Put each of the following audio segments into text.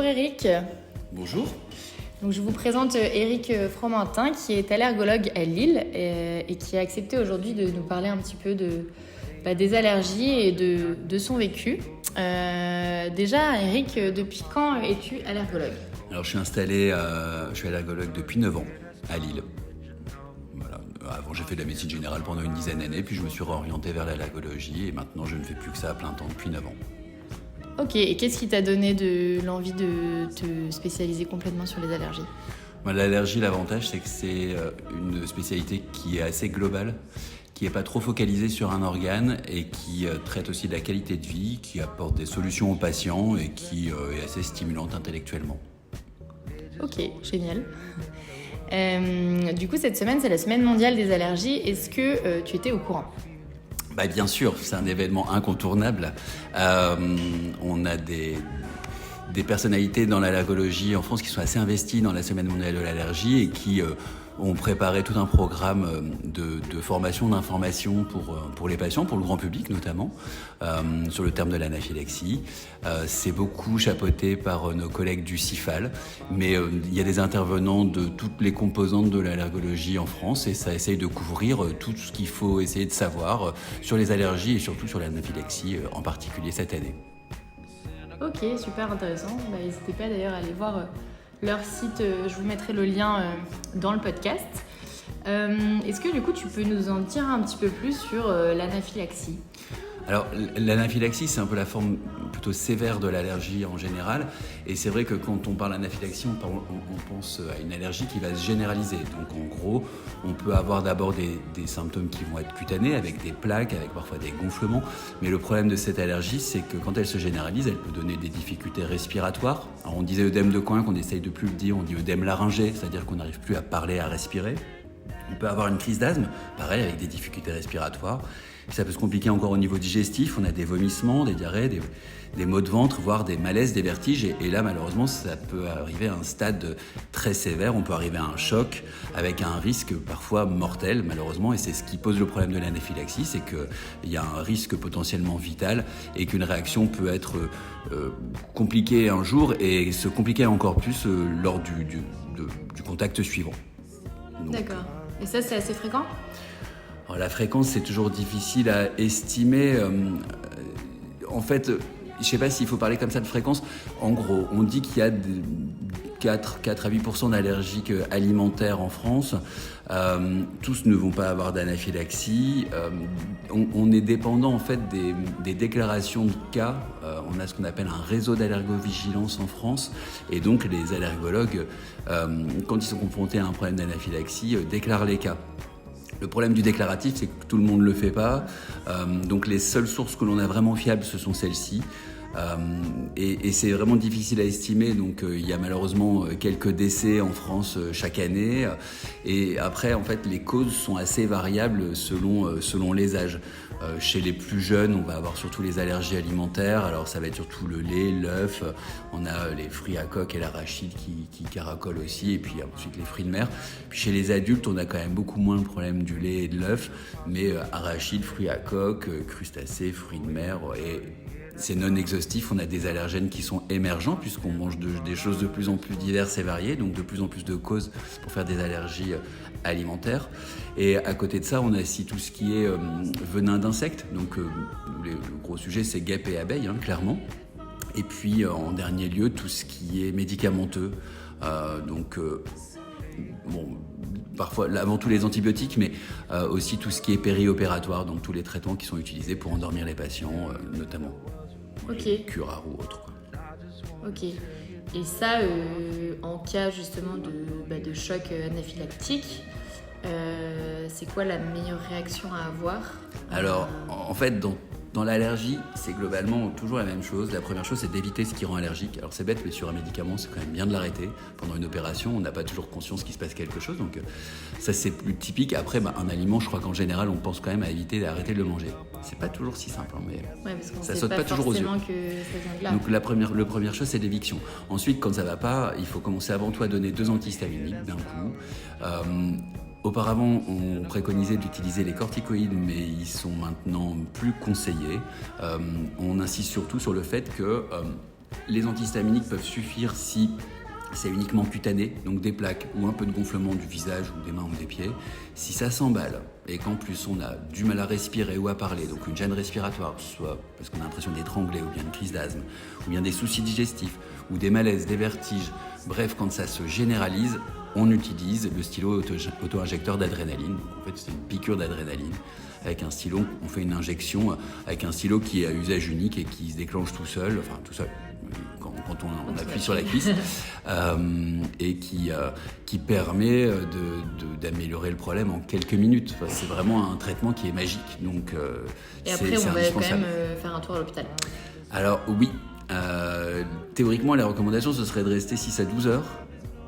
Eric. Bonjour. Donc, je vous présente Eric Fromentin qui est allergologue à Lille et qui a accepté aujourd'hui de nous parler un petit peu des allergies et de son vécu. Déjà, Eric, depuis quand es-tu allergologue ? Alors je suis allergologue depuis 9 ans à Lille. Voilà. Avant j'ai fait de la médecine générale pendant une dizaine d'années, puis je me suis réorienté vers l'allergologie et maintenant je ne fais plus que ça à plein temps depuis 9 ans. Ok, et qu'est-ce qui t'a donné l'envie de te spécialiser complètement sur les allergies ? L'allergie, l'avantage c'est que c'est une spécialité qui est assez globale, qui n'est pas trop focalisée sur un organe et qui traite aussi de la qualité de vie, qui apporte des solutions aux patients et qui est assez stimulante intellectuellement. Ok, génial. Du coup, cette semaine, c'est la semaine mondiale des allergies. Est-ce que tu étais au courant ? Bien sûr, c'est un événement incontournable. On a des personnalités dans l'allergologie en France qui sont assez investies dans la semaine mondiale de l'allergie et qui ont préparé tout un programme de formation, d'information pour les patients, pour le grand public notamment, sur le terme de l'anaphylaxie. C'est beaucoup chapeauté par nos collègues du CIFAL, mais il y a des intervenants de toutes les composantes de l'allergologie en France et ça essaye de couvrir tout ce qu'il faut essayer de savoir sur les allergies et surtout sur l'anaphylaxie en particulier cette année. Ok, super intéressant. N'hésitez pas d'ailleurs à aller voir leur site, je vous mettrai le lien dans le podcast. Est-ce que du coup tu peux nous en dire un petit peu plus sur l'anaphylaxie ? Alors l'anaphylaxie c'est un peu la forme plutôt sévère de l'allergie en général et c'est vrai que quand on parle d'anaphylaxie on pense à une allergie qui va se généraliser. Donc en gros on peut avoir d'abord des symptômes qui vont être cutanés avec des plaques, avec parfois des gonflements, mais le problème de cette allergie c'est que quand elle se généralise elle peut donner des difficultés respiratoires. Alors on disait œdème de coin qu'on essaye de plus le dire, on dit œdème laryngé, c'est-à-dire qu'on n'arrive plus à parler, à respirer. On peut avoir une crise d'asthme, pareil avec des difficultés respiratoires. Ça peut se compliquer encore au niveau digestif, on a des vomissements, des diarrhées, des maux de ventre, voire des malaises, des vertiges. Et là, malheureusement, ça peut arriver à un stade très sévère. On peut arriver à un choc avec un risque parfois mortel, malheureusement. Et c'est ce qui pose le problème de l'anaphylaxie, c'est qu'il y a un risque potentiellement vital et qu'une réaction peut être compliquée un jour et se compliquer encore plus lors du contact suivant. Donc, d'accord. Et ça, c'est assez fréquent ? Alors, la fréquence, c'est toujours difficile à estimer. En fait, je ne sais pas s'il faut parler comme ça de fréquence. En gros, on dit qu'il y a 4 à 8% d'allergiques alimentaires en France. Tous ne vont pas avoir d'anaphylaxie. On est dépendant en fait des déclarations de cas. On a ce qu'on appelle un réseau d'allergovigilance en France. Et donc les allergologues, quand ils sont confrontés à un problème d'anaphylaxie, déclarent les cas. Le problème du déclaratif, c'est que tout le monde ne le fait pas. Donc les seules sources que l'on a vraiment fiables, ce sont celles-ci. Et c'est vraiment difficile à estimer. Donc il y a malheureusement quelques décès en France chaque année. Et après, en fait, les causes sont assez variables selon les âges. Chez les plus jeunes, on va avoir surtout les allergies alimentaires. Alors ça va être surtout le lait, l'œuf. On a les fruits à coque et l'arachide qui caracolent aussi. Et puis ensuite les fruits de mer. Puis chez les adultes, on a quand même beaucoup moins le problème du lait et de l'œuf. Mais arachide, fruits à coque, crustacés, fruits de mer et c'est non exhaustif, on a des allergènes qui sont émergents puisqu'on mange des choses de plus en plus diverses et variées, donc de plus en plus de causes pour faire des allergies alimentaires. Et à côté de ça, on a aussi tout ce qui est venin d'insectes. Donc le gros sujet, c'est guêpes et abeilles, clairement. Et puis en dernier lieu, tout ce qui est médicamenteux. Parfois, avant tout les antibiotiques, mais aussi tout ce qui est périopératoire, donc tous les traitements qui sont utilisés pour endormir les patients, notamment. Ok. Curare ou autre. Ok. Et ça, en cas justement de choc anaphylactique, c'est quoi la meilleure réaction à avoir ? Alors, en fait, dans l'allergie, c'est globalement toujours la même chose. La première chose, c'est d'éviter ce qui rend allergique. Alors c'est bête, mais sur un médicament, c'est quand même bien de l'arrêter. Pendant une opération, on n'a pas toujours conscience qu'il se passe quelque chose. Donc ça, c'est plus typique. Après, un aliment, je crois qu'en général, on pense quand même à éviter d'arrêter de le manger. C'est pas toujours si simple, mais parce qu'on ça sait saute pas toujours aux yeux. Que ça vient de là. Donc la première chose, c'est l'éviction. Ensuite, quand ça va pas, il faut commencer avant tout à donner 2 antihistaminiques d'un coup. Auparavant, on préconisait d'utiliser les corticoïdes, mais ils sont maintenant plus conseillés. On insiste surtout sur le fait que les antihistaminiques peuvent suffire si c'est uniquement cutané, donc des plaques ou un peu de gonflement du visage ou des mains ou des pieds. Si ça s'emballe et qu'en plus on a du mal à respirer ou à parler, donc une gêne respiratoire, soit parce qu'on a l'impression d'étrangler ou bien une crise d'asthme, ou bien des soucis digestifs, ou des malaises, des vertiges, bref, quand ça se généralise, on utilise le stylo auto-injecteur d'adrénaline. En fait, c'est une piqûre d'adrénaline. Avec un stylo, on fait une injection avec un stylo qui est à usage unique et qui se déclenche tout seul, quand on appuie sur la cuisse, et qui permet d'améliorer le problème en quelques minutes. Enfin, c'est vraiment un traitement qui est magique. Donc, et après, on va quand même faire un tour à l'hôpital. Alors oui, théoriquement, la recommandation, ce serait de rester 6 à 12 heures,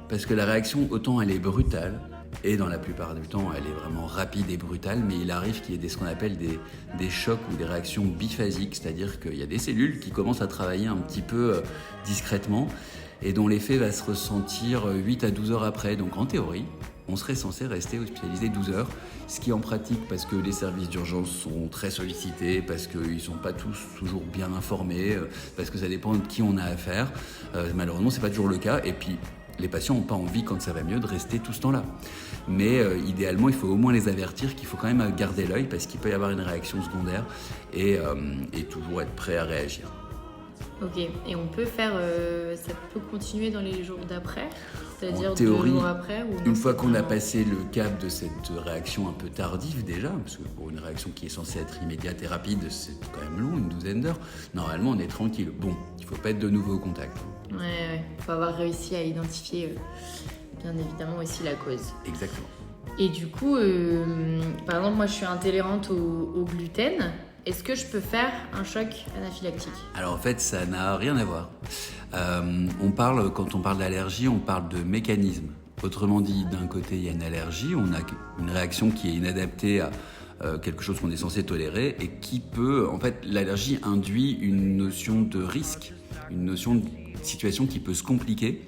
parce que la réaction, autant elle est brutale, et dans la plupart du temps, elle est vraiment rapide et brutale, mais il arrive qu'il y ait ce qu'on appelle des chocs ou des réactions biphasiques, c'est-à-dire qu'il y a des cellules qui commencent à travailler un petit peu discrètement et dont l'effet va se ressentir 8 à 12 heures après. Donc en théorie, on serait censé rester hospitalisé 12 heures, ce qui en pratique, parce que les services d'urgence sont très sollicités, parce qu'ils ne sont pas tous toujours bien informés, parce que ça dépend de qui on a affaire. Malheureusement, ce n'est pas toujours le cas. Et puis, les patients n'ont pas envie, quand ça va mieux, de rester tout ce temps-là. Mais idéalement, il faut au moins les avertir qu'il faut quand même garder l'œil parce qu'il peut y avoir une réaction secondaire et toujours être prêt à réagir. Ok, et on peut faire, ça peut continuer dans les jours d'après, c'est-à-dire en théorie, 2 jours après ou une fois qu'on a passé le cap de cette réaction un peu tardive déjà, parce que pour une réaction qui est censée être immédiate et rapide, c'est quand même long, une douzaine d'heures, normalement on est tranquille. Bon, il ne faut pas être de nouveau au contact. Ouais, il faut avoir réussi à identifier bien évidemment aussi la cause. Exactement. Et du coup, par exemple, moi je suis intolérante au gluten. Est-ce que je peux faire un choc anaphylactique ? Alors en fait, ça n'a rien à voir. Quand on parle d'allergie, on parle de mécanisme. Autrement dit, d'un côté, il y a une allergie, on a une réaction qui est inadaptée à quelque chose qu'on est censé tolérer et qui peut... En fait, l'allergie induit une notion de risque, une notion de situation qui peut se compliquer.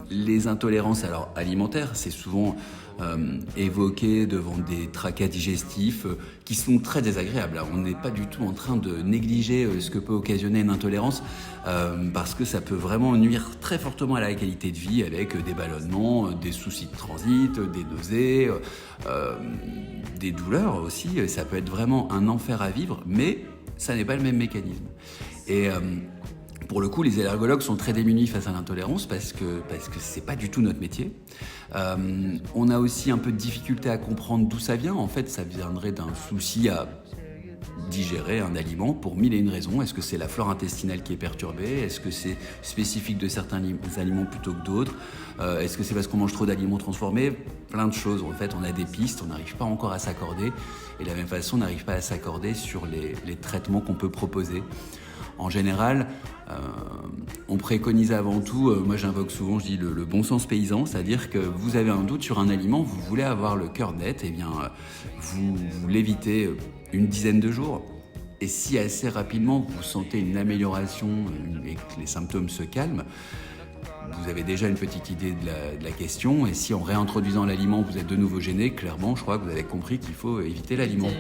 Les intolérances alimentaires, c'est souvent évoqué devant des tracas digestifs qui sont très désagréables. On n'est pas du tout en train de négliger ce que peut occasionner une intolérance parce que ça peut vraiment nuire très fortement à la qualité de vie avec des ballonnements, des soucis de transit, des nausées, des douleurs aussi. Ça peut être vraiment un enfer à vivre, mais ça n'est pas le même mécanisme. Et pour le coup, les allergologues sont très démunis face à l'intolérance parce que c'est pas du tout notre métier. On a aussi un peu de difficulté à comprendre d'où ça vient. En fait, ça viendrait d'un souci à digérer un aliment pour 1001 raisons. Est-ce que c'est la flore intestinale qui est perturbée ? Est-ce que c'est spécifique de certains aliments plutôt que d'autres ? Est-ce que c'est parce qu'on mange trop d'aliments transformés ? Plein de choses. En fait, on a des pistes, on n'arrive pas encore à s'accorder. Et de la même façon, on n'arrive pas à s'accorder sur les traitements qu'on peut proposer. En général, on préconise avant tout, moi j'invoque souvent, je dis le bon sens paysan, c'est-à-dire que vous avez un doute sur un aliment, vous voulez avoir le cœur net, eh bien vous l'évitez une dizaine de jours. Et si assez rapidement vous sentez une amélioration et que les symptômes se calment, vous avez déjà une petite idée de la question. Et si en réintroduisant l'aliment, vous êtes de nouveau gêné, clairement, je crois que vous avez compris qu'il faut éviter l'aliment.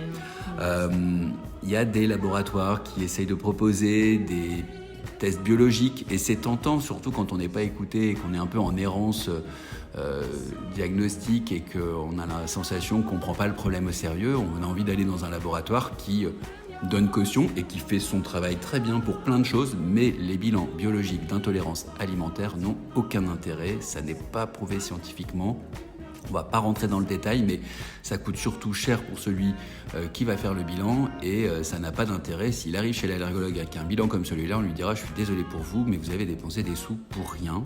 Il y a des laboratoires qui essayent de proposer des tests biologiques et c'est tentant, surtout quand on n'est pas écouté et qu'on est un peu en errance diagnostique et qu'on a la sensation qu'on ne prend pas le problème au sérieux. On a envie d'aller dans un laboratoire qui donne caution et qui fait son travail très bien pour plein de choses, mais les bilans biologiques d'intolérance alimentaire n'ont aucun intérêt, ça n'est pas prouvé scientifiquement. On ne va pas rentrer dans le détail, mais ça coûte surtout cher pour celui qui va faire le bilan et ça n'a pas d'intérêt. S'il arrive chez l'allergologue avec un bilan comme celui-là, on lui dira « je suis désolé pour vous, mais vous avez dépensé des sous pour rien ».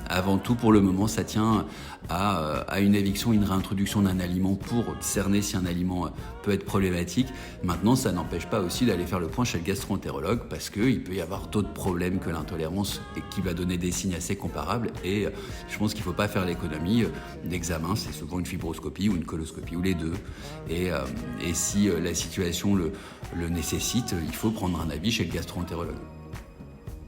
Avant tout, pour le moment, ça tient à une éviction, une réintroduction d'un aliment pour cerner si un aliment peut être problématique. Maintenant, ça n'empêche pas aussi d'aller faire le point chez le gastro-entérologue parce qu'il peut y avoir d'autres problèmes que l'intolérance et qui va donner des signes assez comparables. Et je pense qu'il ne faut pas faire l'économie d'examen. C'est souvent une fibroscopie ou une coloscopie ou les deux. Et si la situation le nécessite, il faut prendre un avis chez le gastro-entérologue.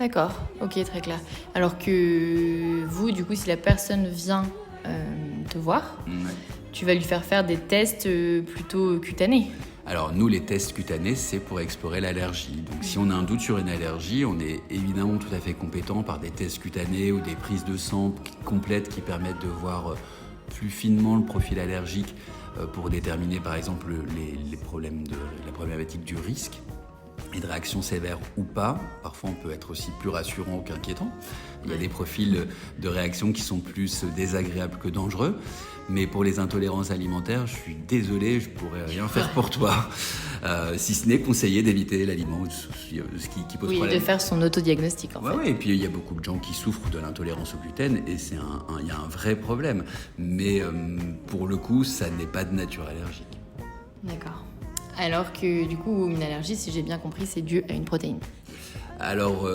D'accord, ok, très clair. Alors que vous, du coup, si la personne vient te voir, tu vas lui faire des tests plutôt cutanés. Alors nous, les tests cutanés, c'est pour explorer l'allergie. Donc si on a un doute sur une allergie, on est évidemment tout à fait compétent par des tests cutanés ou des prises de sang complètes qui permettent de voir plus finement le profil allergique pour déterminer par exemple les problèmes la problématique du risque et de réaction sévère ou pas. Parfois, on peut être aussi plus rassurant qu'inquiétant. Il y a des profils de réaction qui sont plus désagréables que dangereux. Mais pour les intolérances alimentaires, je suis désolé, je pourrais rien faire pour toi. Si ce n'est conseiller d'éviter l'aliment qui pose problème. Oui, de faire son autodiagnostic en fait. Oui, et puis il y a beaucoup de gens qui souffrent de l'intolérance au gluten et il y a un vrai problème. Mais pour le coup, ça n'est pas de nature allergique. D'accord. Alors que du coup, une allergie, si j'ai bien compris, c'est dû à une protéine. Alors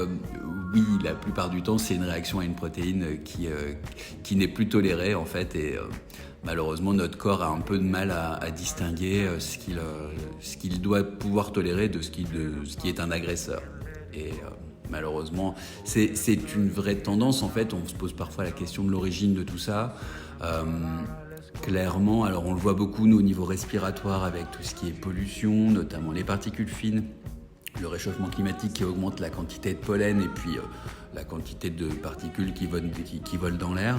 oui, la plupart du temps, c'est une réaction à une protéine qui n'est plus tolérée en fait et malheureusement notre corps a un peu de mal à distinguer ce qu'il doit pouvoir tolérer de ce qui est un agresseur. Et malheureusement, c'est une vraie tendance en fait. On se pose parfois la question de l'origine de tout ça. Clairement, alors on le voit beaucoup nous au niveau respiratoire avec tout ce qui est pollution, notamment les particules fines, le réchauffement climatique qui augmente la quantité de pollen et puis la quantité de particules qui volent dans l'air.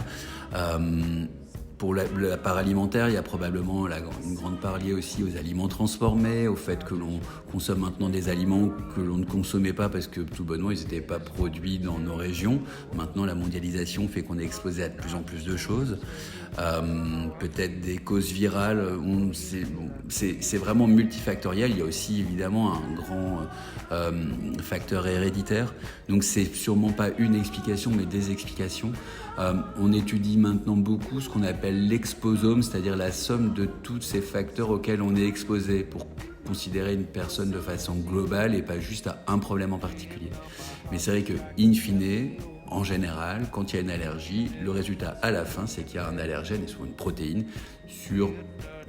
Pour la part alimentaire, il y a probablement une grande part liée aussi aux aliments transformés, au fait que l'on consomme maintenant des aliments que l'on ne consommait pas parce que tout bonnement ils n'étaient pas produits dans nos régions. Maintenant la mondialisation fait qu'on est exposé à de plus en plus de choses. Peut-être des causes virales, c'est vraiment multifactoriel. Il y a aussi évidemment un grand facteur héréditaire. Donc c'est sûrement pas une explication mais des explications. On étudie maintenant beaucoup ce qu'on appelle l'exposome, c'est-à-dire la somme de tous ces facteurs auxquels on est exposé pour considérer une personne de façon globale et pas juste à un problème en particulier. Mais c'est vrai que, in fine, en général, quand il y a une allergie, le résultat à la fin, c'est qu'il y a un allergène, et souvent une protéine, sur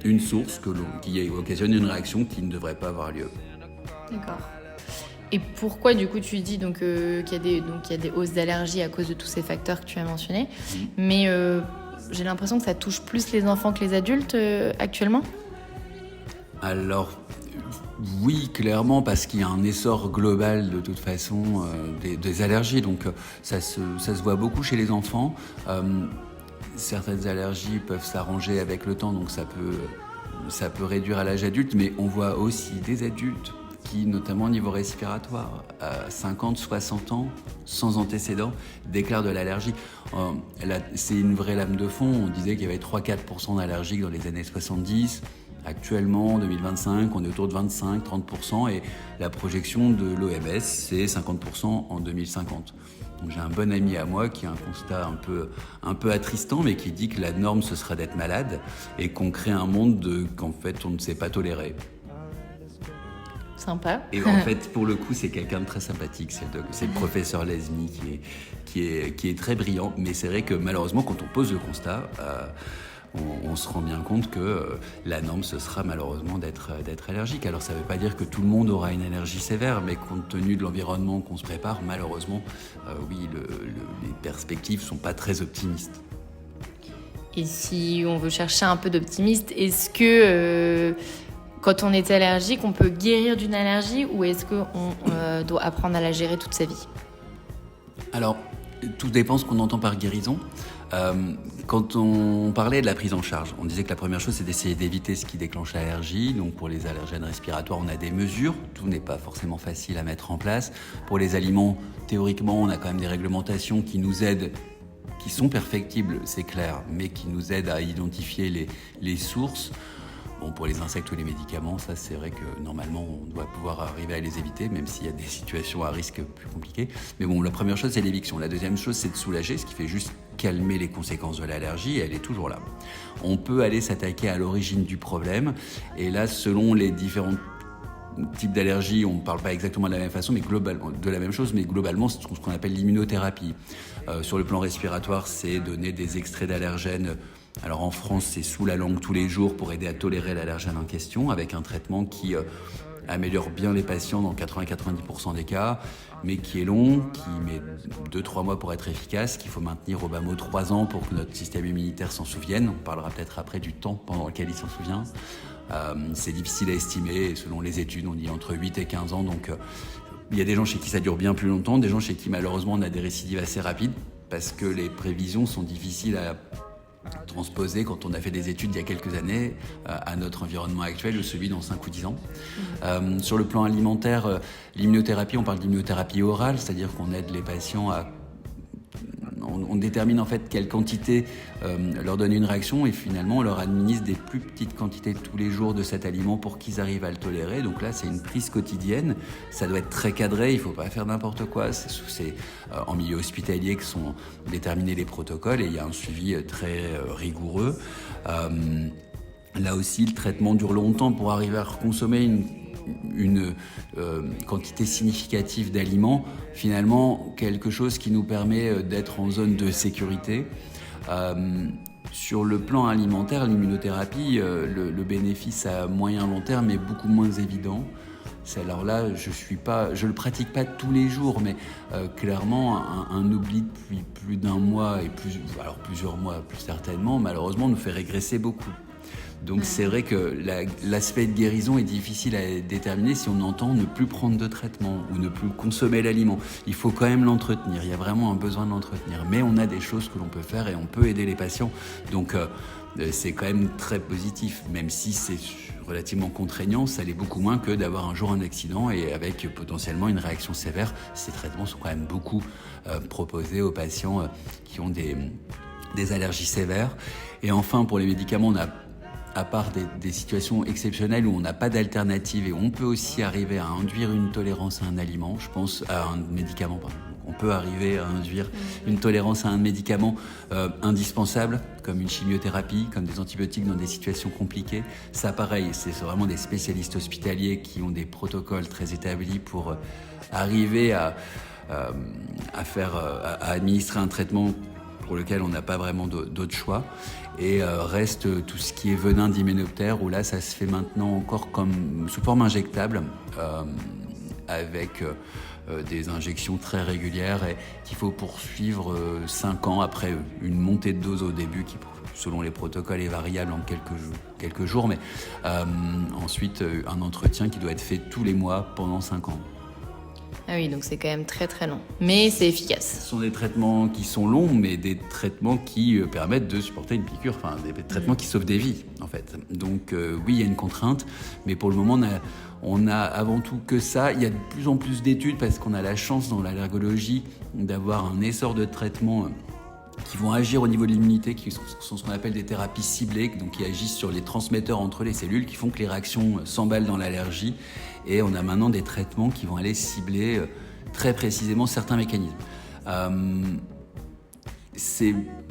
une source qui occasionne une réaction qui ne devrait pas avoir lieu. D'accord. Et pourquoi, du coup, tu dis qu'il y a des hausses d'allergie à cause de tous ces facteurs que tu as mentionnés, mais j'ai l'impression que ça touche plus les enfants que les adultes actuellement ? Alors, oui, clairement, parce qu'il y a un essor global de toute façon des allergies, donc ça se voit beaucoup chez les enfants. Certaines allergies peuvent s'arranger avec le temps, donc ça peut réduire à l'âge adulte, mais on voit aussi des adultes qui, notamment au niveau respiratoire, à 50, 60 ans, sans antécédents, déclarent de l'allergie. C'est une vraie lame de fond. On disait qu'il y avait 3-4% d'allergiques dans les années 70. Actuellement, en 2025, on est autour de 25-30% et la projection de l'OMS, c'est 50% en 2050. Donc j'ai un bon ami à moi qui a un constat un peu attristant, mais qui dit que la norme, ce sera d'être malade et qu'on crée un monde qu'en fait, on ne sait pas tolérer. Sympa. Et en fait, pour le coup, c'est quelqu'un de très sympathique. C'est le professeur Lesmi qui est très brillant. Mais c'est vrai que malheureusement, quand on pose le constat, on se rend bien compte que la norme, ce sera malheureusement d'être allergique. Alors ça ne veut pas dire que tout le monde aura une allergie sévère, mais compte tenu de l'environnement qu'on se prépare, malheureusement, oui, les perspectives ne sont pas très optimistes. Et si on veut chercher un peu d'optimisme, est-ce que quand on est allergique, on peut guérir d'une allergie ou est-ce qu'on doit apprendre à la gérer toute sa vie ? Alors, tout dépend ce qu'on entend par guérison. Quand on parlait de la prise en charge, on disait que la première chose, c'est d'essayer d'éviter ce qui déclenche l'allergie. Donc pour les allergènes respiratoires, on a des mesures. Tout n'est pas forcément facile à mettre en place. Pour les aliments, théoriquement, on a quand même des réglementations qui nous aident, qui sont perfectibles, c'est clair, mais qui nous aident à identifier les sources. Bon, pour les insectes ou les médicaments, ça c'est vrai que normalement on doit pouvoir arriver à les éviter, même s'il y a des situations à risque plus compliquées. Mais bon, la première chose c'est l'éviction. La deuxième chose c'est de soulager, ce qui fait juste calmer les conséquences de l'allergie, et elle est toujours là. On peut aller s'attaquer à l'origine du problème, et là selon les différents types d'allergies, on ne parle pas exactement de la même façon, mais de la même chose, mais globalement c'est ce qu'on appelle l'immunothérapie. Sur le plan respiratoire, c'est donner des extraits d'allergènes. Alors en France, c'est sous la langue tous les jours pour aider à tolérer l'allergène en question, avec un traitement qui améliore bien les patients dans 80-90% des cas, mais qui est long, qui met 2-3 mois pour être efficace, qu'il faut maintenir au bas mot 3 ans pour que notre système immunitaire s'en souvienne. On parlera peut-être après du temps pendant lequel il s'en souvient. C'est difficile à estimer, et selon les études, on dit entre 8 et 15 ans. Donc, il y a des gens chez qui ça dure bien plus longtemps, des gens chez qui, malheureusement, on a des récidives assez rapides, parce que les prévisions sont difficiles à transposer quand on a fait des études il y a quelques années à notre environnement actuel ou celui dans 5 ou 10 ans. Sur le plan alimentaire, l'immunothérapie, on parle d'immunothérapie orale, c'est-à-dire qu'on aide les patients à... On détermine en fait quelle quantité leur donne une réaction et finalement on leur administre des plus petites quantités tous les jours de cet aliment pour qu'ils arrivent à le tolérer. Donc là c'est une prise quotidienne, ça doit être très cadré, il ne faut pas faire n'importe quoi. C'est en milieu hospitalier que sont déterminés les protocoles et il y a un suivi très rigoureux. Là aussi le traitement dure longtemps pour arriver à consommer une quantité significative d'aliments, finalement quelque chose qui nous permet d'être en zone de sécurité. Sur le plan alimentaire, l'immunothérapie, le bénéfice à moyen long terme est beaucoup moins évident. Alors là, je le pratique pas tous les jours, mais clairement, un oubli depuis plus d'un mois et plusieurs mois plus certainement, malheureusement, nous fait régresser beaucoup. Donc c'est vrai que l'aspect de guérison est difficile à déterminer si on entend ne plus prendre de traitement ou ne plus consommer l'aliment. Il faut quand même l'entretenir, il y a vraiment un besoin de l'entretenir. Mais on a des choses que l'on peut faire et on peut aider les patients. Donc c'est quand même très positif, même si c'est relativement contraignant, ça l'est beaucoup moins que d'avoir un jour un accident et avec potentiellement une réaction sévère. Ces traitements sont quand même beaucoup proposés aux patients qui ont des allergies sévères. Et enfin, pour les médicaments, on a à part des situations exceptionnelles où on n'a pas d'alternative et où on peut aussi arriver à induire une tolérance à un aliment, je pense à un médicament, pardon. On peut arriver à induire une tolérance à un médicament indispensable, comme une chimiothérapie, comme des antibiotiques dans des situations compliquées. Ça, pareil, c'est vraiment des spécialistes hospitaliers qui ont des protocoles très établis pour arriver à administrer un traitement pour lequel on n'a pas vraiment d'autre choix. Et reste tout ce qui est venin d'hyménoptère, où là, ça se fait maintenant encore comme sous forme injectable, avec des injections très régulières et qu'il faut poursuivre 5 ans après une montée de dose au début qui, selon les protocoles, est variable en quelques jours, mais ensuite un entretien qui doit être fait tous les mois pendant 5 ans. Ah oui, donc c'est quand même très très long, mais c'est efficace. Ce sont des traitements qui sont longs, mais des traitements qui permettent de supporter une piqûre, enfin des traitements qui sauvent des vies en fait. Donc oui, il y a une contrainte, mais pour le moment on a avant tout que ça. Il y a de plus en plus d'études parce qu'on a la chance dans l'allergologie d'avoir un essor de traitements qui vont agir au niveau de l'immunité, qui sont ce qu'on appelle des thérapies ciblées, donc qui agissent sur les transmetteurs entre les cellules, qui font que les réactions s'emballent dans l'allergie. Et on a maintenant des traitements qui vont aller cibler très précisément certains mécanismes.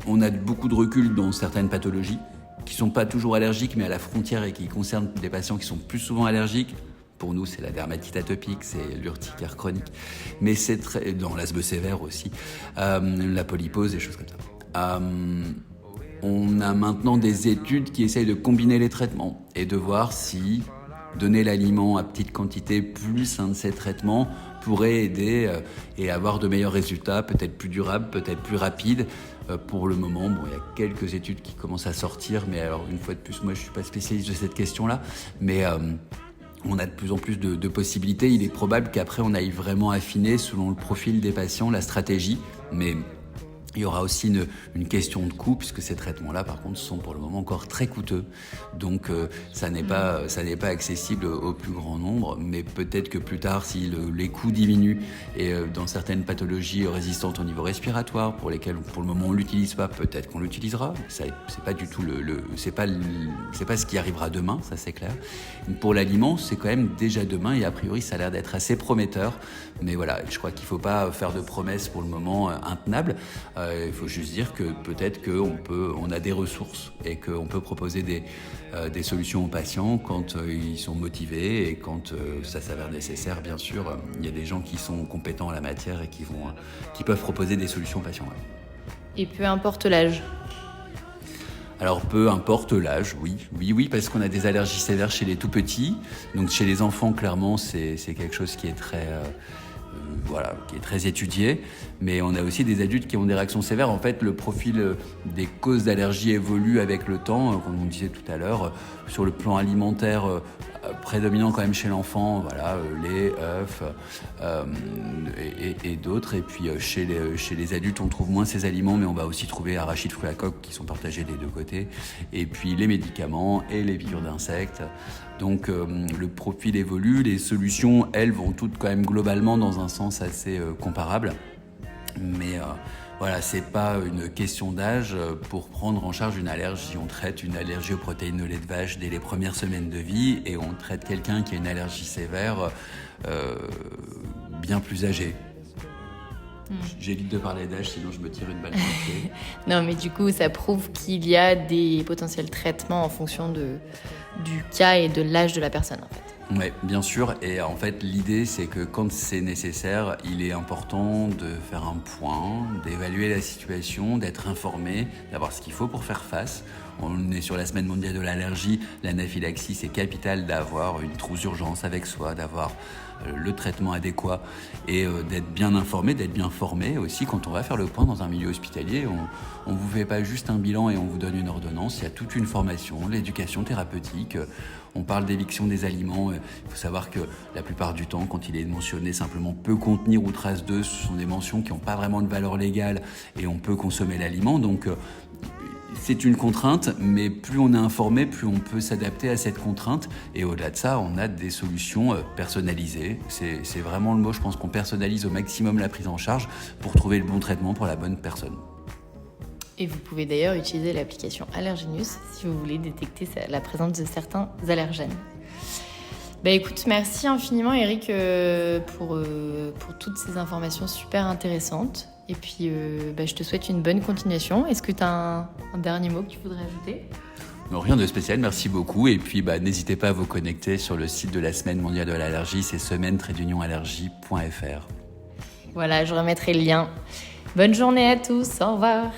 On a beaucoup de recul dans certaines pathologies qui ne sont pas toujours allergiques, mais à la frontière et qui concernent des patients qui sont plus souvent allergiques. Pour nous, c'est la dermatite atopique, c'est l'urticaire chronique, mais c'est dans l'asthme sévère aussi, la polypose, des choses comme ça. On a maintenant des études qui essayent de combiner les traitements et de voir si donner l'aliment à petite quantité plus un de ces traitements pourrait aider et avoir de meilleurs résultats, peut-être plus durables, peut-être plus rapides. Pour le moment, il y a quelques études qui commencent à sortir, mais alors une fois de plus, moi je ne suis pas spécialiste de cette question-là, mais on a de plus en plus de possibilités. Il est probable qu'après on aille vraiment affiner selon le profil des patients, la stratégie, mais il y aura aussi une question de coût, puisque ces traitements-là, par contre, sont pour le moment encore très coûteux. Donc, ça n'est pas accessible au plus grand nombre, mais peut-être que plus tard, si les coûts diminuent, et dans certaines pathologies résistantes au niveau respiratoire, pour lesquelles, pour le moment, on l'utilise pas, peut-être qu'on l'utilisera. C'est pas du tout c'est pas ce qui arrivera demain, ça c'est clair. Pour l'aliment, c'est quand même déjà demain, et a priori, ça a l'air d'être assez prometteur. Mais voilà, je crois qu'il faut pas faire de promesses pour le moment intenables. Il faut juste dire que peut-être qu'on a des ressources et qu'on peut proposer des solutions aux patients quand ils sont motivés et quand ça s'avère nécessaire. Bien sûr, il y a des gens qui sont compétents en la matière et qui peuvent proposer des solutions aux patients. Ouais. Et peu importe l'âge. Alors peu importe l'âge, oui, parce qu'on a des allergies sévères chez les tout petits. Donc chez les enfants, clairement, c'est quelque chose qui est voilà, qui est très étudié, mais on a aussi des adultes qui ont des réactions sévères. En fait, le profil des causes d'allergie évolue avec le temps, comme on disait tout à l'heure. Sur le plan alimentaire, prédominant quand même chez l'enfant, voilà, lait, œufs et d'autres. Et puis chez les adultes, on trouve moins ces aliments, mais on va aussi trouver arachides, fruits à coque qui sont partagés des deux côtés. Et puis les médicaments et les piqûres d'insectes. Donc le profil évolue, les solutions, elles, vont toutes quand même globalement dans un sens assez comparable. Mais voilà, c'est pas une question d'âge pour prendre en charge une allergie. On traite une allergie aux protéines de lait de vache dès les premières semaines de vie et on traite quelqu'un qui a une allergie sévère bien plus âgé. J'évite de parler d'âge, sinon je me tire une balle dans le pied. Non, mais du coup, ça prouve qu'il y a des potentiels traitements en fonction du cas et de l'âge de la personne, en fait. Oui, bien sûr. Et en fait, l'idée, c'est que quand c'est nécessaire, il est important de faire un point, d'évaluer la situation, d'être informé, d'avoir ce qu'il faut pour faire face. On est sur la semaine mondiale de l'allergie. L'anaphylaxie, c'est capital d'avoir une trousse d'urgence avec soi, d'avoir le traitement adéquat et d'être bien informé, d'être bien formé aussi. Quand on va faire le point dans un milieu hospitalier, on ne vous fait pas juste un bilan et on vous donne une ordonnance. Il y a toute une formation, l'éducation thérapeutique. On parle d'éviction des aliments. Il faut savoir que la plupart du temps, quand il est mentionné simplement peut contenir ou trace de, ce sont des mentions qui n'ont pas vraiment de valeur légale et on peut consommer l'aliment. Donc, c'est une contrainte, mais plus on est informé, plus on peut s'adapter à cette contrainte. Et au-delà de ça, on a des solutions personnalisées. C'est vraiment le mot, je pense qu'on personnalise au maximum la prise en charge pour trouver le bon traitement pour la bonne personne. Et vous pouvez d'ailleurs utiliser l'application Allergenus si vous voulez détecter la présence de certains allergènes. Écoute, merci infiniment Eric pour toutes ces informations super intéressantes. Et puis, je te souhaite une bonne continuation. Est-ce que tu as un dernier mot que tu voudrais ajouter ? Non, rien de spécial, merci beaucoup. Et puis, n'hésitez pas à vous connecter sur le site de la Semaine mondiale de l'allergie, c'est semaine-allergie.fr. Voilà, je remettrai le lien. Bonne journée à tous, au revoir.